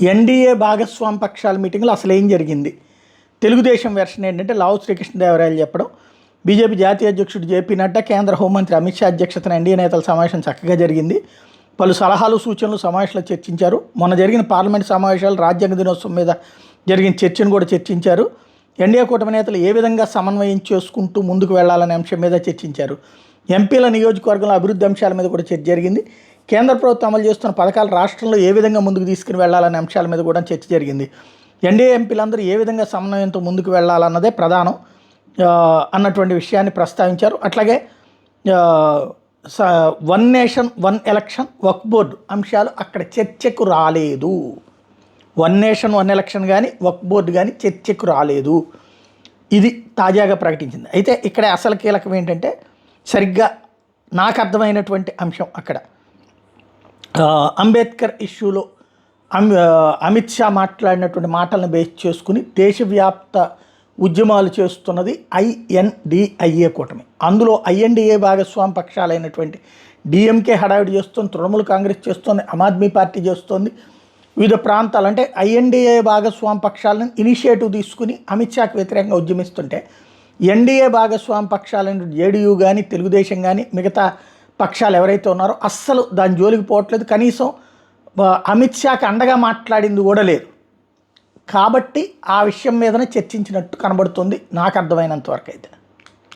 NDA భాగస్వామి పక్షాల మీటింగ్లో అసలు ఏం జరిగింది? తెలుగుదేశం వెర్షన్ ఏంటంటే లావు శ్రీకృష్ణదేవరాయలు చెప్పడం, బీజేపీ జాతీయ అధ్యక్షుడు జేపీ నడ్డా, కేంద్ర హోంమంత్రి అమిత్ షా అధ్యక్షతన ఎన్డీఏ నేతల సమావేశం చక్కగా జరిగింది. పలు సలహాలు సూచనలు సమావేశంలో చర్చించారు. మొన్న జరిగిన పార్లమెంట్ సమావేశాలు రాజ్యాంగ దినోత్సవం మీద జరిగిన చర్చను కూడా చర్చించారు. ఎన్డీఏ కూటమి నేతలు ఏ విధంగా సమన్వయం చేసుకుంటూ ముందుకు వెళ్లాలనే అంశం మీద చర్చించారు. ఎంపీల నియోజకవర్గంలో అభివృద్ధి అంశాల మీద కూడా చర్చ జరిగింది. కేంద్ర ప్రభుత్వం అమలు చేస్తున్న పథకాలు రాష్ట్రంలో ఏ విధంగా ముందుకు తీసుకుని వెళ్లాలనే అంశాల మీద కూడా చర్చ జరిగింది. ఎన్డీఏ ఎంపీలందరూ ఏ విధంగా సమన్వయంతో ముందుకు వెళ్లాలన్నదే ప్రధానం అన్నటువంటి విషయాన్ని ప్రస్తావించారు. అట్లాగే వన్ నేషన్ వన్ ఎలక్షన్ వక్ఫ్ బోర్డు అంశాలు అక్కడ చర్చకు రాలేదు. వన్ నేషన్ వన్ ఎలక్షన్ కానీ వక్ఫ్ బోర్డు కానీ చర్చకు రాలేదు. ఇది తాజాగా ప్రకటించింది. అయితే ఇక్కడ అసలు కీలకం ఏంటంటే, సరిగ్గా నాకు అర్థమైనటువంటి అంశం అక్కడ అంబేద్కర్ ఇష్యూలో అమిత్ షా మాట్లాడినటువంటి మాటలను బేస్ చేసుకుని దేశవ్యాప్త ఉద్యమాలు చేస్తున్నది ఐఎన్డిఐఏ కూటమి. అందులో ఐఎన్డిఏ భాగస్వామి పక్షాలైనటువంటి డిఎంకే హడావిడి చేస్తుంది, తృణమూల్ కాంగ్రెస్ చేస్తుంది, ఆమ్ ఆద్మీ పార్టీ చేస్తుంది. వివిధ ప్రాంతాలు అంటే ఐఎన్డిఏ భాగస్వామి పక్షాలను ఇనిషియేటివ్ తీసుకుని అమిత్ షాకి వ్యతిరేకంగా ఉద్యమిస్తుంటే, ఎన్డీఏ భాగస్వామి పక్షాలైన జేడీయూ కానీ తెలుగుదేశం కానీ మిగతా పక్షాలు ఎవరైతే ఉన్నారో అస్సలు దాని జోలికి పోవట్లేదు. కనీసం అమిత్ షాకి అండగా మాట్లాడింది కూడా లేదు. కాబట్టి ఆ విషయం మీదనే చర్చించినట్టు కనబడుతుంది నాకు అర్థమైనంత వరకు అయితే.